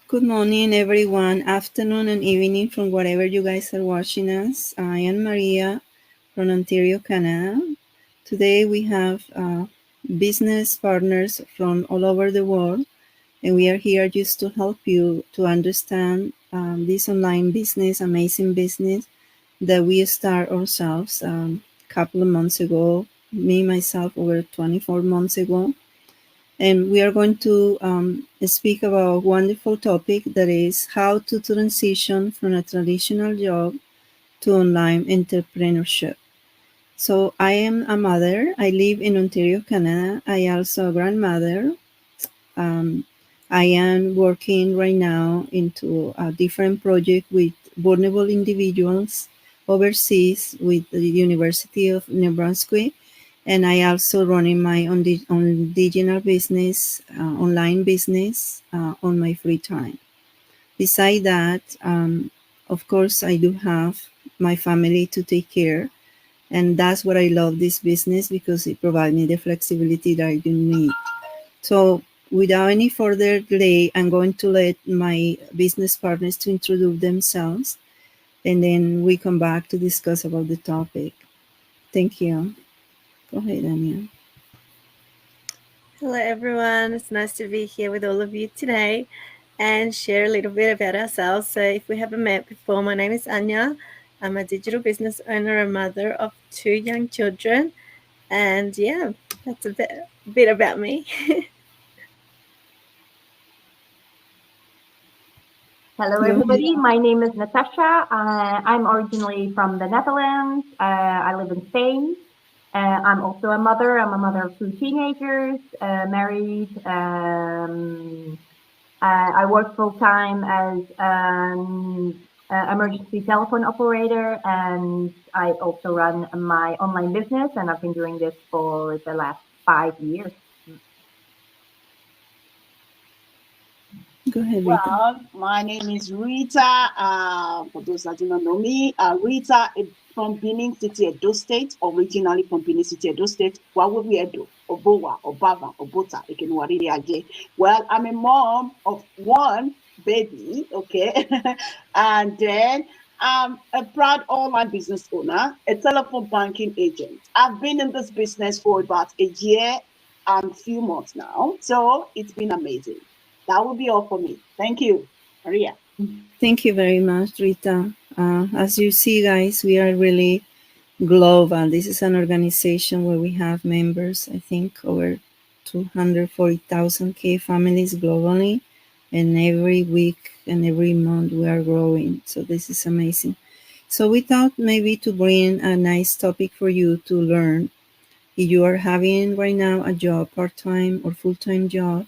Good morning, everyone. Afternoon and evening from wherever you guys are watching us. I am Maria from Ontario, Canada. Today we have business partners from all over the world, and we are here just to help you to understand this online business, amazing business that we start ourselves a couple of months ago. Me, myself, over 24 months ago. And we are going to speak about a wonderful topic that is how to transition from a traditional job to online entrepreneurship. So I am a mother. I live in Ontario, Canada. I also a grandmother. Um, I am working right now into a different project with vulnerable individuals overseas with the University of Nebraska, and I also running my own digital business, online business on my free time. Beside that, of course, I do have my family to take care, and that's what I love this business because it provides me the flexibility that I do need. So, without any further delay, I'm going to let my business partners to introduce themselves, and then we come back to discuss about the topic. Thank you. Go ahead, Anya. Hello, everyone. It's nice to be here with all of you today and share a little bit about ourselves. So, if we haven't met before, my name is Anya. I'm a digital business owner and mother of 2 young children. And yeah, that's a bit about me. Hello, Go everybody. ahead. My name is Natasha. I'm originally from the Netherlands. I live in Spain. I'm also a mother. I'm a mother of 2 teenagers, married. I work full time as an emergency telephone operator, and I also run my online business. And I've been doing this for the last 5 years. Go ahead, Rita. Well, my name is Rita. For those that do not know me, Rita is from Benin City, Edo State, originally from Benin City, Edo State. What would we do? Obowa, Obava, Obota, Well, I'm a mom of 1 baby, okay? And then I'm a proud online business owner, a telephone banking agent. I've been in this business for about a year and few months now. So it's been amazing. That will be all for me. Thank you, Maria. Thank you very much, Rita. As you see, guys, we are really global. This is an organization where we have members, I think, over 240,000 K families globally. And every week and every month we are growing. So this is amazing. So we thought maybe to bring a nice topic for you to learn. If you are having right now a job, part-time or full-time job,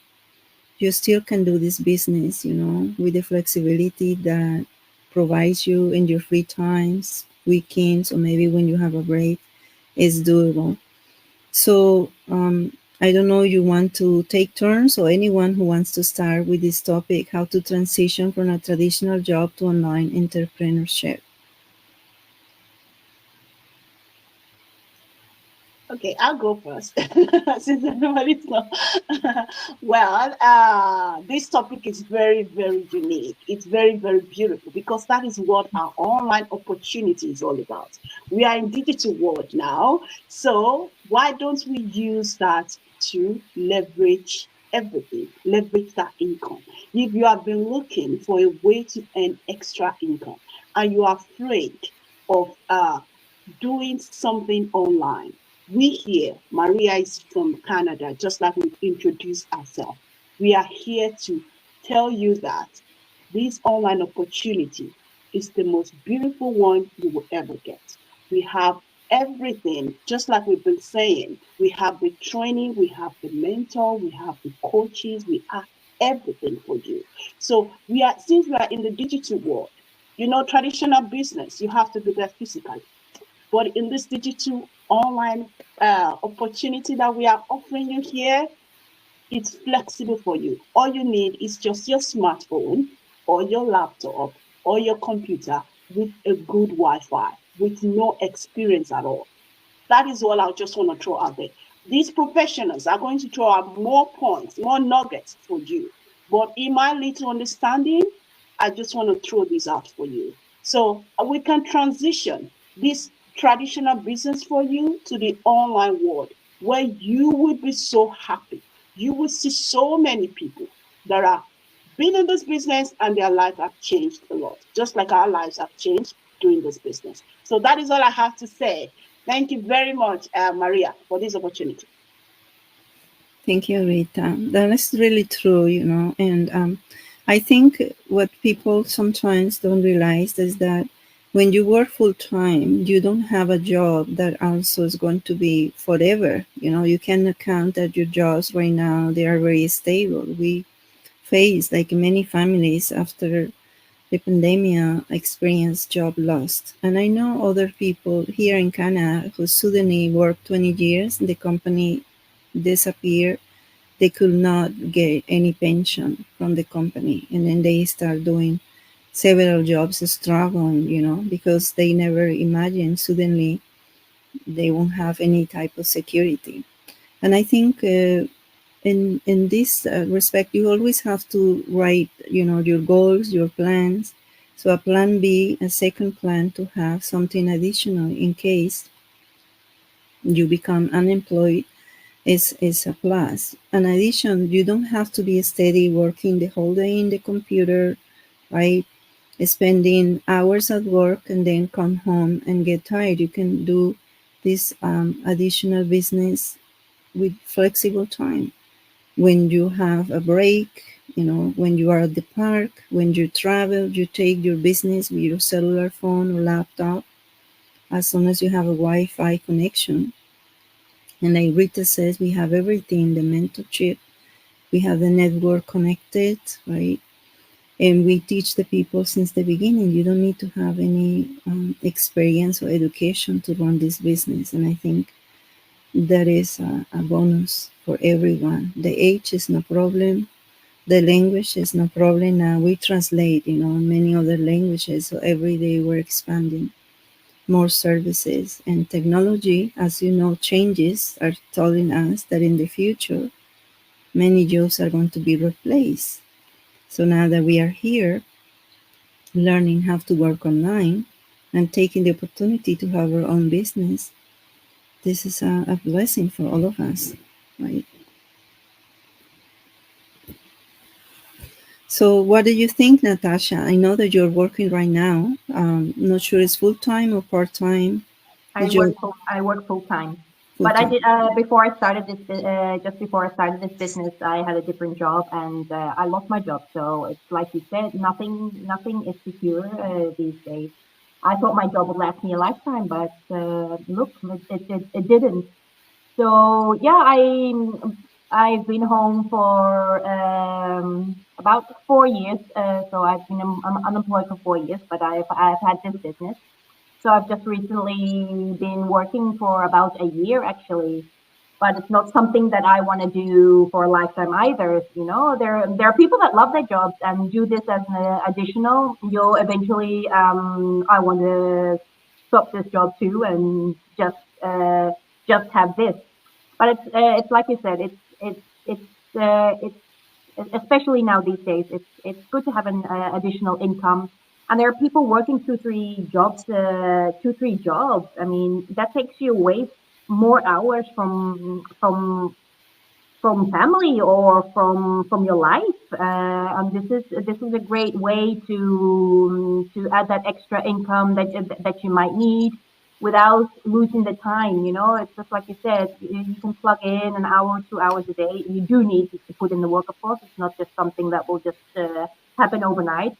you still can do this business, with the flexibility that provides you in your free times, weekends, or maybe when you have a break, is doable. So I don't know, you want to take turns or anyone who wants to start with this topic, how to transition from a traditional job to online entrepreneurship. Okay, I'll go first since everybody's not. Well, this topic is very, very unique. It's very, very beautiful because that is what our online opportunity is all about. We are in digital world now, so why don't we use that to leverage everything, leverage that income? If you have been looking for a way to earn extra income and you are afraid of doing something online, we here, Maria is from Canada, just like we introduced ourselves. We are here to tell you that this online opportunity is the most beautiful one you will ever get. We have everything, just like we've been saying. We have the training, we have the mentor, we have the coaches, we have everything for you. So since we are in the digital world, traditional business, you have to be there physically. But in this digital online opportunity that we are offering you here, it's flexible for you. All you need is just your smartphone or your laptop or your computer with a good Wi-Fi, with no experience at all. That is all I just want to throw out there. These professionals are going to throw out more points, more nuggets for you. But in my little understanding, I just want to throw this out for you. So we can transition this traditional business for you to the online world, where you will be so happy. You will see so many people that are been in this business and their life have changed a lot, just like our lives have changed doing this business. So that is all I have to say. Thank you very much, Maria, for this opportunity. Thank you, Rita. That is really true, and I think what people sometimes don't realize is that when you work full time, you don't have a job that also is going to be forever. You cannot count that your jobs right now, they are very stable. We face, like many families after the pandemic, experience job loss. And I know other people here in Canada who suddenly worked 20 years, the company disappeared, they could not get any pension from the company, and then they start doing several jobs struggling, because they never imagined suddenly they won't have any type of security. And I think in this respect, you always have to write your goals, your plans. So a plan B, a second plan, to have something additional in case you become unemployed, is a plus. In addition, you don't have to be steady working the whole day in the computer, right? Spending hours at work and then come home and get tired. You can do this additional business with flexible time. When you have a break, when you are at the park, when you travel, you take your business with your cellular phone or laptop, as long as you have a Wi-Fi connection. And like Rita says, we have everything, the mentorship, we have the network connected, right? And we teach the people since the beginning. You don't need to have any experience or education to run this business. And I think that is a bonus for everyone. The age is no problem. The language is no problem. Now we translate, many other languages. So every day we're expanding more services, and technology, as you know, changes are telling us that in the future, many jobs are going to be replaced. So now that we are here, learning how to work online and taking the opportunity to have our own business, this is a blessing for all of us, right? So what do you think, Natasha? I know that you're working right now. Not sure it's full-time or part-time. I work full time. But I Full-time. did before I started this just before I started this business, I had a different job and I lost my job. So it's like you said, nothing is secure these days. I thought my job would last me a lifetime, but look, it didn't. So yeah, I've been home for about 4 years. So I've been unemployed for 4 years, but I've had this business. So I've just recently been working for about a year actually, but it's not something that I want to do for a lifetime either. There are people that love their jobs and do this as an additional. You'll eventually, I want to stop this job too and just have this. But it's like you said, it's especially now these days, it's good to have an additional income. And there are people working two, three jobs. I mean, that takes you away more hours from family or from your life. And this is a great way to add that extra income that you might need without losing the time. It's just like you said, you can plug in an hour, 2 hours a day. You do need to put in the work, of course. It's not just something that will just happen overnight.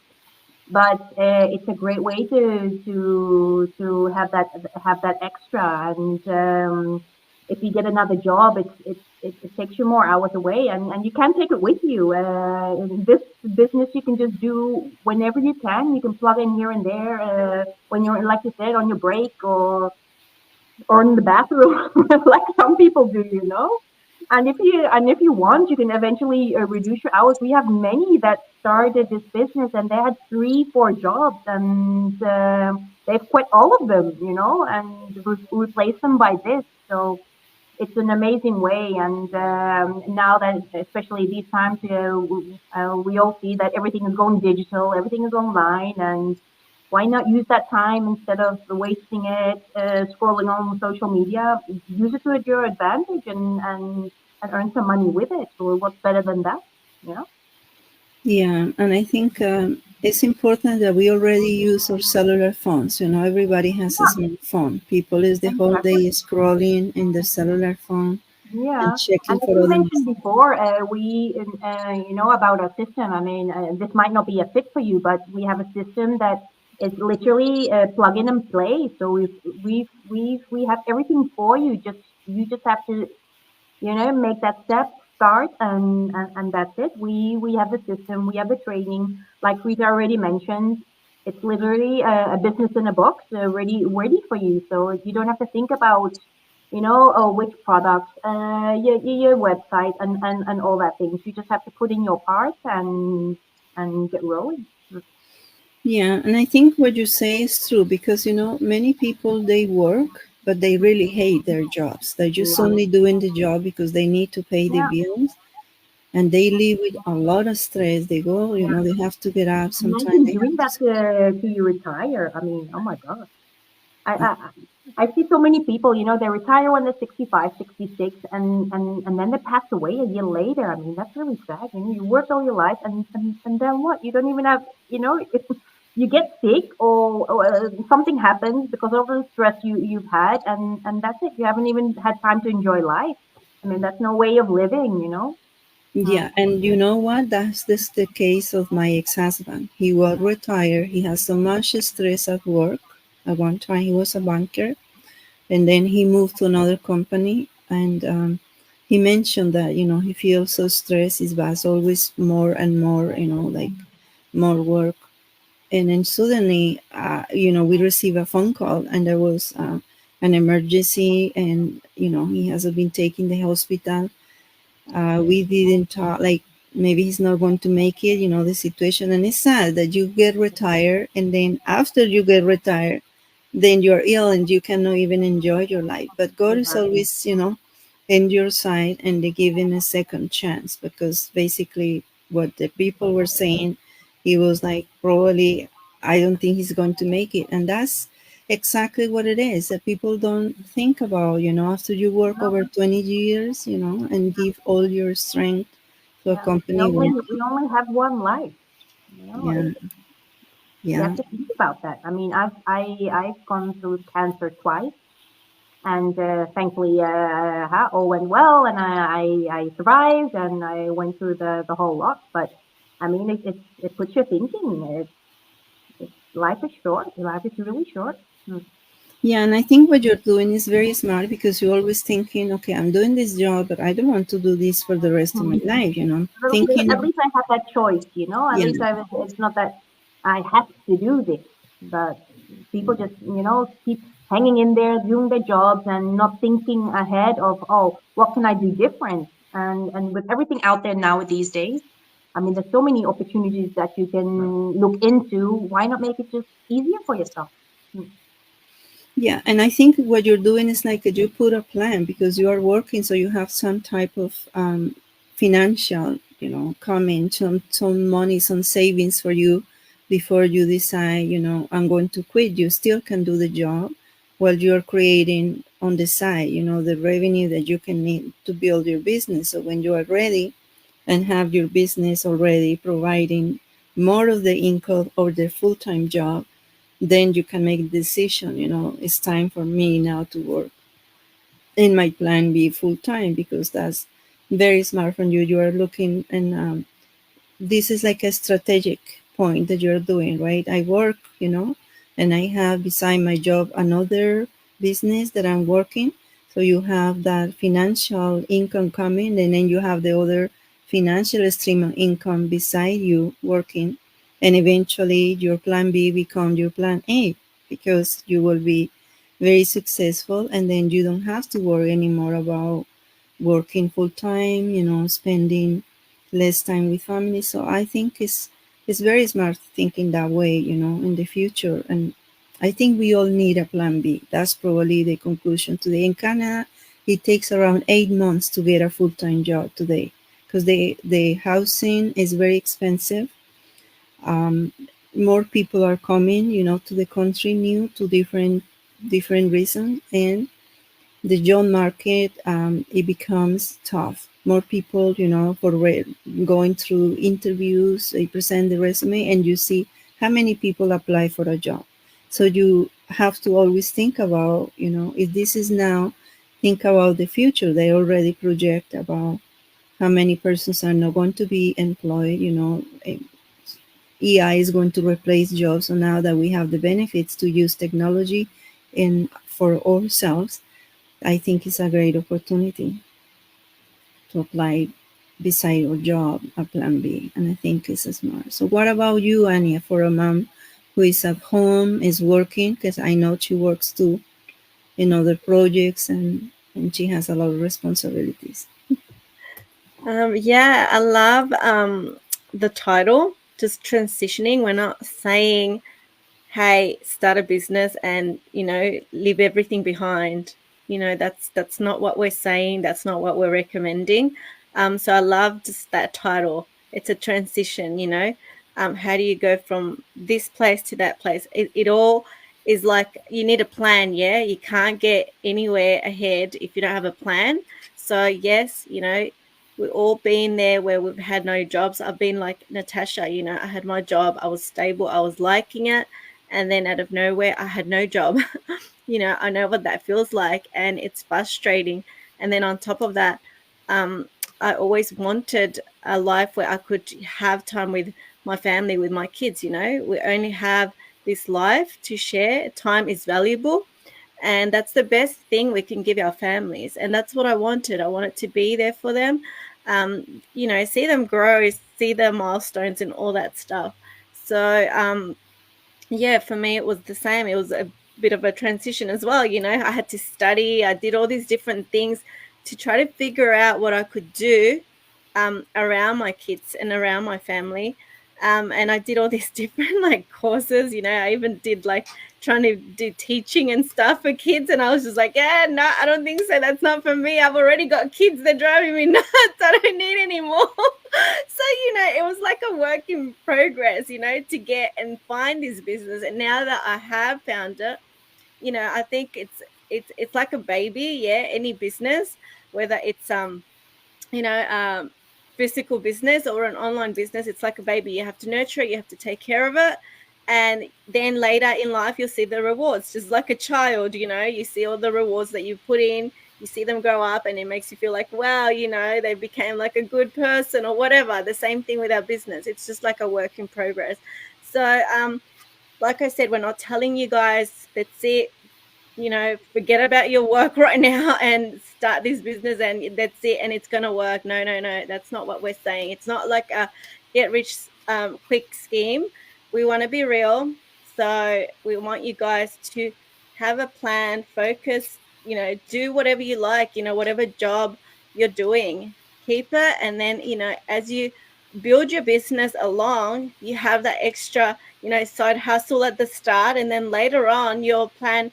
But it's a great way to have that extra. And if you get another job, it takes you more hours away, and you can take it with you. In this business, you can just do whenever you can. You can plug in here and there when you're, like you said, on your break or in the bathroom, like some people do. And if you want, you can eventually reduce your hours. We have many that started this business and they had 3, 4 jobs, and they've quit all of them, and replaced them by this. So it's an amazing way. And now that, especially these times, we all see that everything is going digital, everything is online, and why not use that time instead of wasting it scrolling on social media? Use it to your advantage and earn some money with it. Or what's better than that? You know? Yeah, and I think it's important that we already use our cellular phones. Everybody has a Yeah, smartphone. People is the whole exactly. day scrolling in their cellular phone and Yeah, and checking as for you other. mentioned before, about our system. I mean, this might not be a fit for you, but we have a system that is literally plug in and play. So we have everything for you. You just have to, make that step, start, and that's it. We have the system, we have the training. Like Rita already mentioned, it's literally a business in a box, ready for you. So you don't have to think about, oh, which products, your website, and all that things. You just have to put in your part and get rolling. Yeah, and I think what you say is true because many people they work, but they really hate their jobs. They're just Yeah, only doing the job because they need to pay the yeah, bills, and they live with a lot of stress. They go, yeah. they have to get up. Sometimes Imagine they have doing to. that to you retire. I mean, oh my God. I, I I see so many people, they retire when they're 65, 66, and then they pass away a year later. I mean, that's really sad. You work all your life, and then what? You don't even have, if you get sick or something happens because of the stress you've had, and that's it. You haven't even had time to enjoy life. I mean, that's no way of living. Yeah, Mm, and you know what? That's this the case of my ex-husband. He was retired. He has so much stress at work. At one time, he was a banker, and then he moved to another company. And he mentioned that he feels so stressed. His boss always more and more, like more work. And then suddenly, we receive a phone call, and there was an emergency, and he hasn't been taken to the hospital. We didn't talk, like maybe he's not going to make it, the situation. And it's sad that you get retired, and then after you get retired, then you're ill and you cannot even enjoy your life. But God is exactly. always, in your side, and they give him a second chance because basically what the people were saying, he was like, probably, I don't think he's going to make it. And that's exactly what it is that people don't think about, after you work No, over 20 years, and give all your strength to a yeah. We company only one. we only have one life. Yeah, You yeah. have to think about that. I mean, I've gone through cancer twice, and thankfully, all went well, and I survived, and I went through the whole lot. But I mean, it puts you thinking. Life is short. Life is really short. Mm. Yeah, and I think what you're doing is very smart because you're always thinking, okay, I'm doing this job, but I don't want to do this for the rest of my life, thinking At of, least I have that choice. At yeah, least it's not that I have to do this, but people just, keep hanging in there, doing their jobs and not thinking ahead of, oh, what can I do different? And with everything out there now these days, I mean, there's so many opportunities that you can look into. Why not make it just easier for yourself? Mm. yeah. And I think what you're doing is like you put a plan because you are working, so you have some type of financial, coming, some money, some savings for you before you decide, I'm going to quit. You still can do the job while you're creating on the side, the revenue that you can need to build your business. So when you are ready and have your business already providing more of the income or the full-time job, then you can make the decision, it's time for me now to work in my plan B full-time because that's very smart from you. You are looking, and this is like a strategic point that you're doing, right? I work, and I have beside my job another business that I'm working. So you have that financial income coming, and then you have the other financial stream of income beside you working. And eventually your plan B becomes your plan A because you will be very successful, and then you don't have to worry anymore about working full time, spending less time with family. So I think it's very smart thinking that way, in the future. And I think we all need a plan B. That's probably the conclusion today. In Canada, it takes around 8 months to get a full-time job today, because the housing is very expensive. More people are coming, to the country new to different reasons, and the job market, it becomes tough. More people, for going through interviews, they present the resume, and you see how many people apply for a job. So you have to always think about, if this is now, think about the future. They already project about how many persons are not going to be employed. AI is going to replace jobs. So now that we have the benefits to use technology in for ourselves, I think it's a great opportunity to apply beside your job a plan B, and I think it's smart. So what about you, Anya, for a mom who is at home, is working, because I know she works too in other projects, and she has a lot of responsibilities. Yeah, I love the title, just transitioning. We're not saying, hey, start a business and, leave everything behind. That's not what we're saying. That's not what we're recommending. So I love just that title. It's a transition, how do you go from this place to that place? It all is like, you need a plan. Yeah. You can't get anywhere ahead if you don't have a plan. So yes, we've all been there where we've had no jobs. I've been like Natasha, I had my job. I was stable. I was liking it. And then out of nowhere, I had no job. I know what that feels like, and it's frustrating. And then on top of that, I always wanted a life where I could have time with my family, with my kids. We only have this life to share. Time is valuable. And that's the best thing we can give our families. And that's what I wanted. I wanted to be there for them, see them grow, see their milestones and all that stuff. So, yeah, for me, it was the same. It was a bit of a transition as well. I had to study. I did all these different things to try to figure out what I could do around my kids and around my family. And I did all these different like courses. I even did like trying to do teaching and stuff for kids. And I was just like, yeah, no, I don't think so. That's not for me. I've already got kids. They're driving me nuts. I don't need any more. So, it was like a work in progress, to get and find this business. And now that I have found it, I think it's like a baby. Yeah. Any business, whether it's, physical business or an online business, it's like a baby. You have to nurture it, you have to take care of it, and then later in life you'll see the rewards. Just like a child, you see all the rewards that you put in, you see them grow up, and it makes you feel like, wow, they became like a good person or whatever. The same thing with our business. It's just like a work in progress. So like I said, we're not telling you guys, that's it, forget about your work right now and start this business and that's it and it's going to work. No, that's not what we're saying. It's not like a get rich quick scheme. We want to be real. So we want you guys to have a plan, focus, do whatever you like, whatever job you're doing, keep it. And then, as you build your business along, you have that extra, side hustle at the start. And then later on, your plan,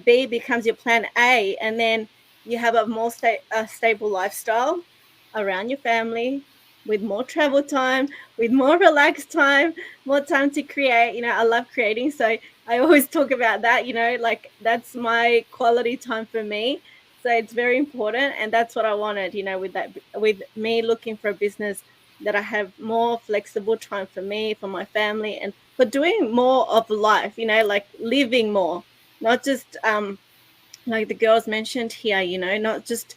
B becomes your plan A, and then you have a more stable lifestyle around your family, with more travel time, with more relaxed time, more time to create. I love creating, so I always talk about that. Like that's my quality time for me. So it's very important, and that's what I wanted. With me looking for a business that I have more flexible time for me, for my family, and for doing more of life. Like living more. Not just like the girls mentioned here, not just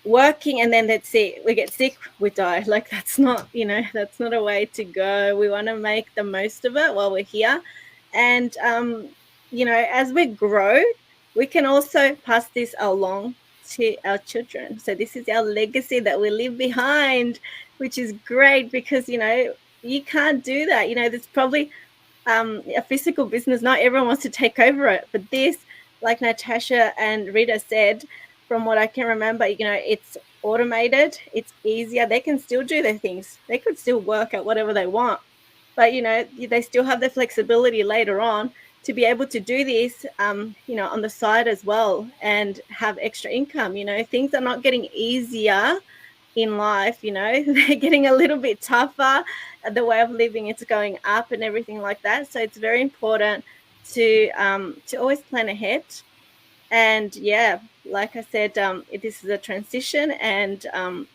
working and then that's it. We get sick, we die. Like that's not, that's not a way to go. We want to make the most of it while we're here. And, as we grow, we can also pass this along to our children. So this is our legacy that we leave behind, which is great because, you can't do that. There's probably a physical business, not everyone wants to take over it. But this, like Natasha and Rita said, from what I can remember, it's automated, it's easier. They can still do their things. They could still work at whatever they want. But, they still have the flexibility later on to be able to do this, you know, on the side as well and have extra income. You know, things are not getting easier in life, you know, they're getting a little bit tougher. The way of living is going up and everything like that. So it's very important to always plan ahead. And yeah, like I said, this is a transition, and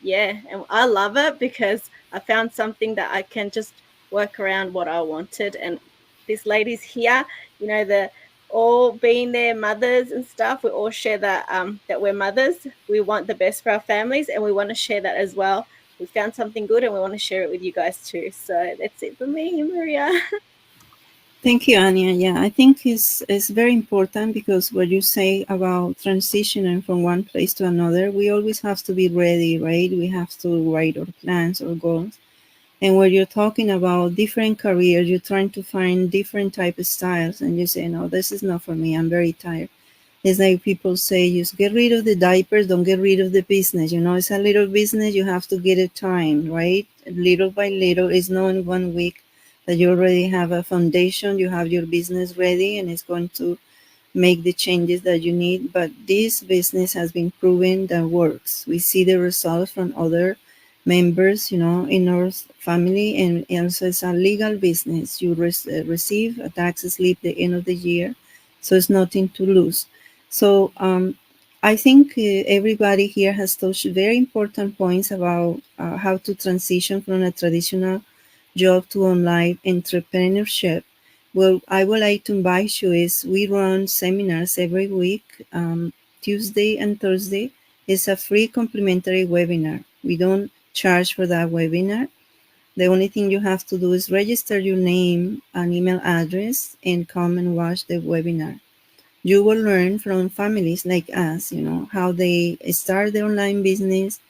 yeah, and I love it because I found something that I can just work around what I wanted. And these ladies here, you know, the all being their mothers and stuff, we all share that that we're mothers. We want the best for our families, and we want to share that as well. We found something good, and we want to share it with you guys too. So that's it for me, Maria. Thank you, Anya. Yeah, I think it's very important because what you say about transitioning from one place to another, we always have to be ready, right? We have to write our plans or goals. And when you're talking about different careers, you're trying to find different type of styles, and you say, no, this is not for me. I'm very tired. It's like people say, just get rid of the diapers, don't get rid of the business. You know, it's a little business, you have to get it time, right? Little by little. It's not in 1 week that you already have a foundation, you have your business ready, and it's going to make the changes that you need. But this business has been proven that works. We see the results from other members, you know, in our family, and also it's a legal business. You receive a tax slip at the end of the year, so it's nothing to lose. So I think everybody here has touched very important points about how to transition from a traditional job to online entrepreneurship. Well, I would like to invite you is we run seminars every week, Tuesday and Thursday. It's a free complimentary webinar. We don't charge for that webinar. The only thing you have to do is register your name and email address and come and watch the webinar. You will learn from families like us, you know, how they start their online business.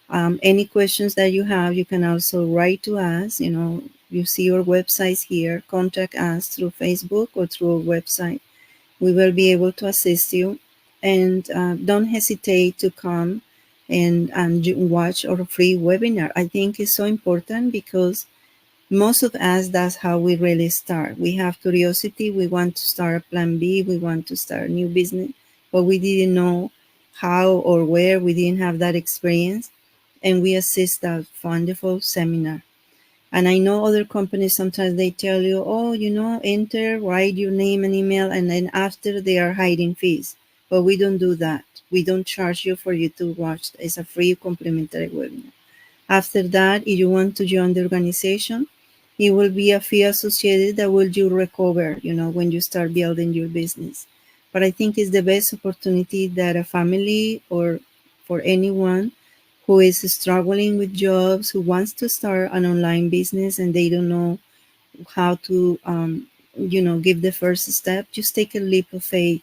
Any questions that you have, you can also write to us. You know, you see our websites here. Contact us through Facebook or through our website. We will be able to assist you. And don't hesitate to come and watch our free webinar. I think it's so important because most of us, that's how we really start. We have curiosity. We want to start a plan B. We want to start a new business, but we didn't know how or where. We didn't have that experience, and we assist that wonderful seminar. And I know other companies sometimes they tell you, oh, you know, enter, write your name and email, and then after they are hiding fees. But we don't do that. We don't charge you for you to watch. It's a free complimentary webinar. After that, if you want to join the organization, it will be a fee associated that will you recover, you know, when you start building your business. But I think it's the best opportunity that a family or for anyone who is struggling with jobs, who wants to start an online business and they don't know how to, you know, give the first step, just take a leap of faith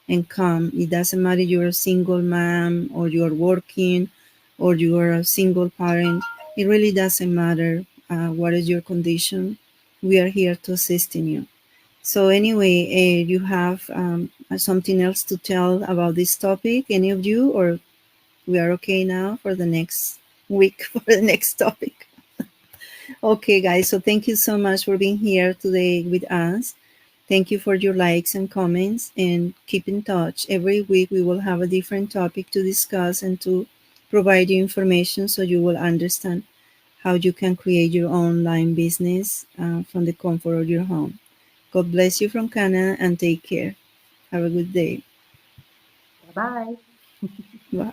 and come. It doesn't matter you're a single mom or you're working or you are a single parent. It really doesn't matter what is your condition. We are here to assist in you. So anyway, you have something else to tell about this topic, any of you, or we are okay now for the next week for the next topic? Okay, guys. So thank you so much for being here today with us. Thank you for your likes and comments, and keep in touch. Every week we will have a different topic to discuss and to provide you information so you will understand how you can create your online business from the comfort of your home. God bless you from Canada and take care. Have a good day. Bye-bye. Bye.